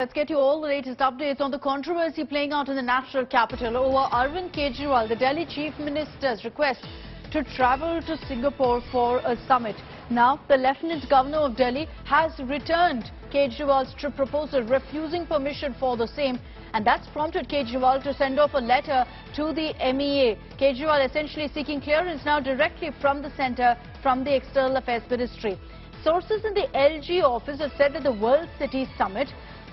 Let's get you all the latest updates on the controversy playing out in the national capital over Arvind Kejriwal, the Delhi Chief Minister's request to travel to Singapore for a summit. Now, the Lieutenant Governor of Delhi has returned Kejriwal's trip proposal, refusing permission for the same. And that's prompted Kejriwal to send off a letter to the MEA. Kejriwal essentially seeking clearance now directly from the centre, from the External Affairs Ministry. Sources in the LG office have said that the World City Summit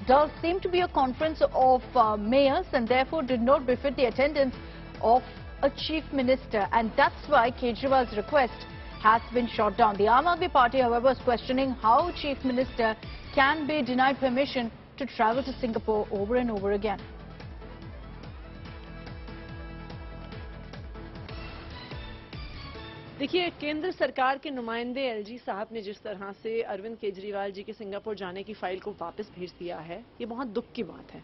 does seem to be a conference of mayors and therefore did not befit the attendance of a chief minister. And that's why Kejriwal's request has been shot down. The Aam Aadmi Party, however, is questioning how chief minister can be denied permission to travel to Singapore over and over again. देखिए, केंद्र सरकार के नुमाइंदे LG साहब ने जिस तरह से अरविंद केजरीवाल जी के सिंगापुर जाने की फाइल को वापस भेज दिया है, ये बहुत दुख की बात है।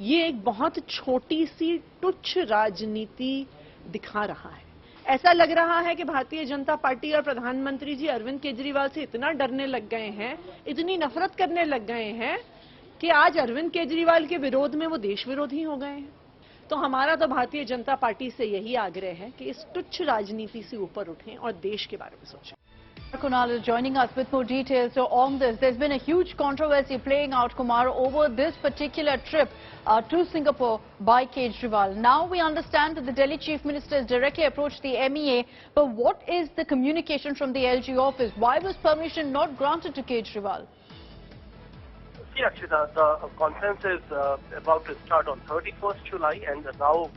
ये एक बहुत छोटी सी तुच्छ राजनीति दिखा रहा है। ऐसा लग रहा है कि भारतीय जनता पार्टी और प्रधानमंत्री जी अरविंद केजरीवाल से इतना डरने लग गए हैं, इतनी नफरत करने लग गए हैं कि आज अरविंद केजरीवाल के विरोध में वो देश विरोधी हो गए हैं। तो हमारा तो भारतीय जनता पार्टी से यही आग्रह है कि इस तुच्छ राजनीति से ऊपर उठें और देश के बारे में सोचें। Kunal is joining us with more details. So on this, there's been a huge controversy playing out, Kumar, over this particular trip to Singapore by Kejriwal. Now we understand that the Delhi Chief Minister has directly approached the MEA. But what is the communication from the LG office? Why was permission not granted to Kejriwal? See, actually, the conference is about to start on 31st July, and now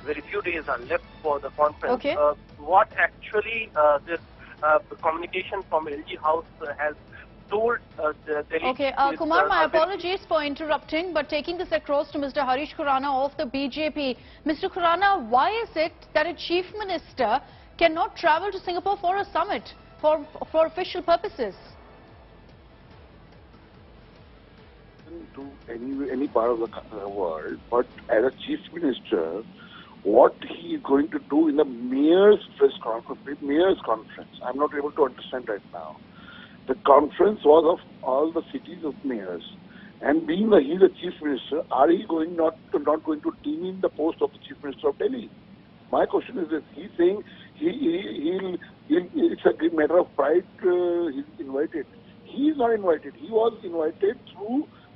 very few days are left for the conference. Okay. What actually this communication from LG House has told the Delhi... Okay, Kumar, my apologies for interrupting, but taking this across to Mr. Harish Khurana of the BJP. Mr. Khurana, why is it that a chief minister cannot travel to Singapore for a summit for official purposes? To any part of the world, but as a chief minister, what he is going to do in the mayor's press conference, I'm not able to understand right now. The conference was of all the cities of mayors, and being he's a chief minister, are he not going to deem in the post of the chief minister of Delhi? My question is this: he's saying it's a matter of pride. He's invited. He is not invited. He was invited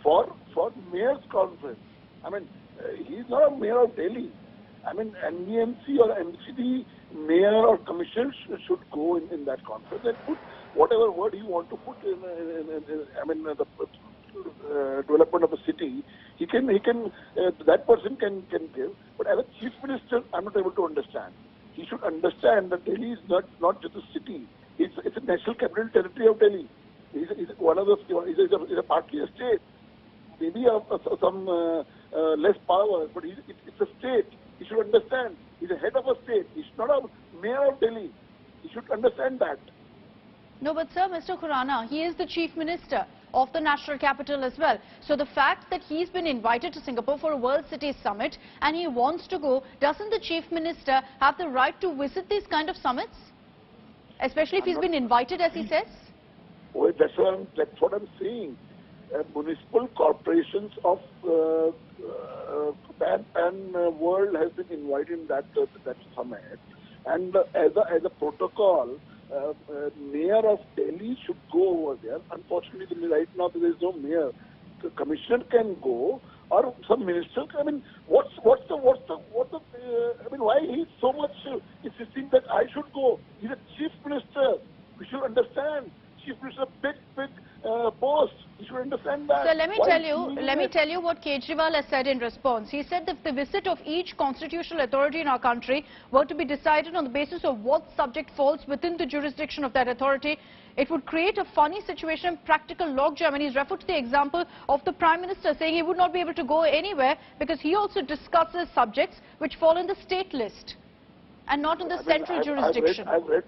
for mayor's conference. I mean, he's not a mayor of Delhi. I mean, NDMC or MCD mayor or commissioner should go in that conference and put whatever word he want to put in the development of the city. He can that person can give. But as a chief minister, I'm not able to understand. He should understand that Delhi is not just a city. It's a national capital territory of Delhi. He's a partly a state. Maybe some less power, but it's a state. He should understand. He's a head of a state. He's not a mayor of Delhi. He should understand that. No, but sir, Mr. Khurana, he is the chief minister of the national capital as well. So the fact that he's been invited to Singapore for a World City Summit and he wants to go, doesn't the chief minister have the right to visit these kind of summits? Especially if he's been invited, as he says? Well, that's what I'm saying. Municipal corporations of pan world has been invited in that summit, and as a protocol, mayor of Delhi should go over there. Unfortunately, right now there is no mayor. The commissioner can go, or some minister. I mean, what's the I mean, why he's so much insisting that I should go? He's a chief minister. We should understand. Chief minister, big post. You should understand that. So let me tell you what Kejriwal has said in response. He said that the visit of each constitutional authority in our country were to be decided on the basis of what subject falls within the jurisdiction of that authority, it would create a funny situation, practical logjam. And he's referred to the example of the Prime Minister saying he would not be able to go anywhere because he also discusses subjects which fall in the state list and not in the central jurisdiction. I've read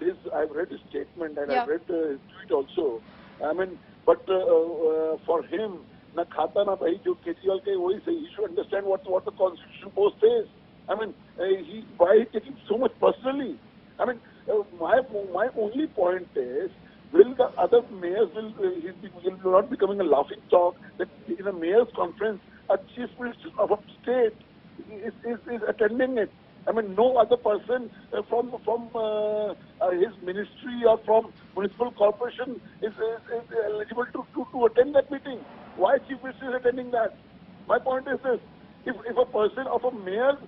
his statement, and I've read his tweet also. I mean, but for him, na khata na bhai, jo Kejriwal ke wahi say, he should understand what the constitution post says. I mean, why is he taking so much personally? I mean, my only point is will the other mayors will not becoming a laughing stock that in a mayor's conference a chief minister of a state is attending it? I mean, no other person from his ministry or from municipal corporation is eligible to attend that meeting. Why chief minister is attending that? My point is this: if a person of a mayor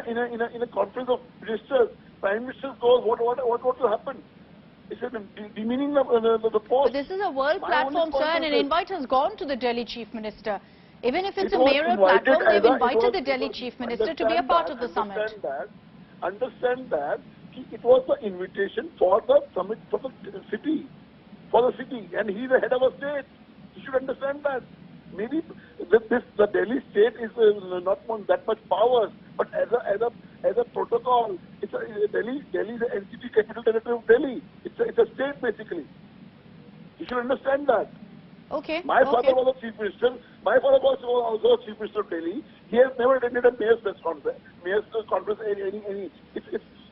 in a conference of ministers, prime minister goes, what will happen? It's demeaning the post. But this is a world platform, sir, and an invite has gone to the Delhi chief minister. Even if it's a mayoral platform, they've invited the Delhi chief minister to be a part of the summit. Understand that it was the invitation for the summit for the city, and he's the head of a state. You should understand that. Maybe the Delhi state is not that much power, but as a protocol, Delhi is the NCT capital territory of Delhi. It's a state basically. You should understand that. Okay. My father was a chief minister. My father was also a chief minister of Delhi. He has never attended a mayor's press conference.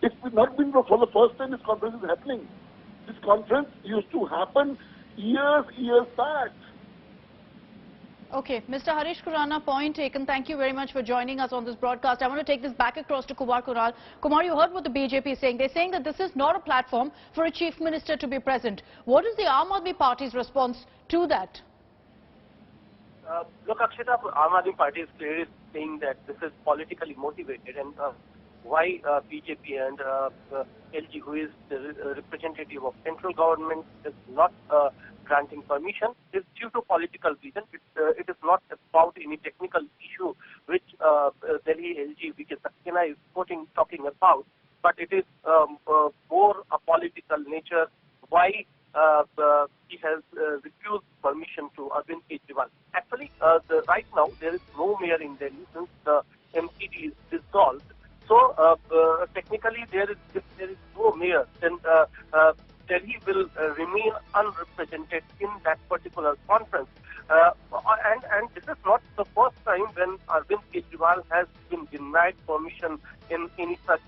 It's not been for the first time this conference is happening. This conference used to happen years back. Okay, Mr. Harish Khurana, point taken. Thank you very much for joining us on this broadcast. I want to take this back across to Kumar Kunal. Kumar, you heard what the BJP is saying. They're saying that this is not a platform for a chief minister to be present. What is the Aam Aadmi Party's response to that? Look, Akshita, Aam Aadmi Party is clearly saying that this is politically motivated, and why BJP and LG, who is the representative of central government, is not granting permission, is due to political reason. It is not about any technical issue which Delhi LG Vinai Saxena is talking about, but it is more a political nature. Why he has refused permission to Arvind Kejriwal. Actually, right now there is no mayor in Delhi since the MCD is dissolved. So technically there is no mayor. Then Delhi will remain unrepresented in that particular conference. And this is not the first time when Arvind Kejriwal has been denied permission in any such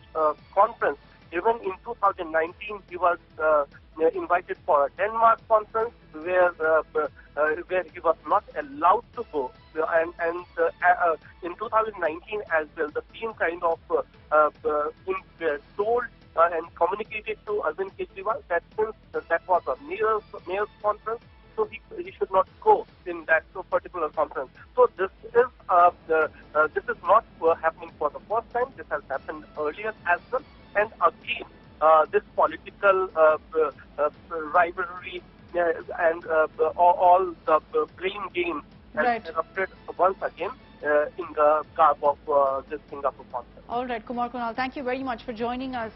conference. Even in 2019, he was invited for a Denmark conference where he was not allowed to go. And in 2019 as well, the same kind of things were told and communicated to Arvind Kejriwal that since that was a mayor's conference, so he should not go in that particular conference. So this is not happening for the first time. This has happened earlier as well. And again, this political rivalry and all the blame game has erupted once again in the garb of this Singapore conference. All right, Kumar Kunal, thank you very much for joining us.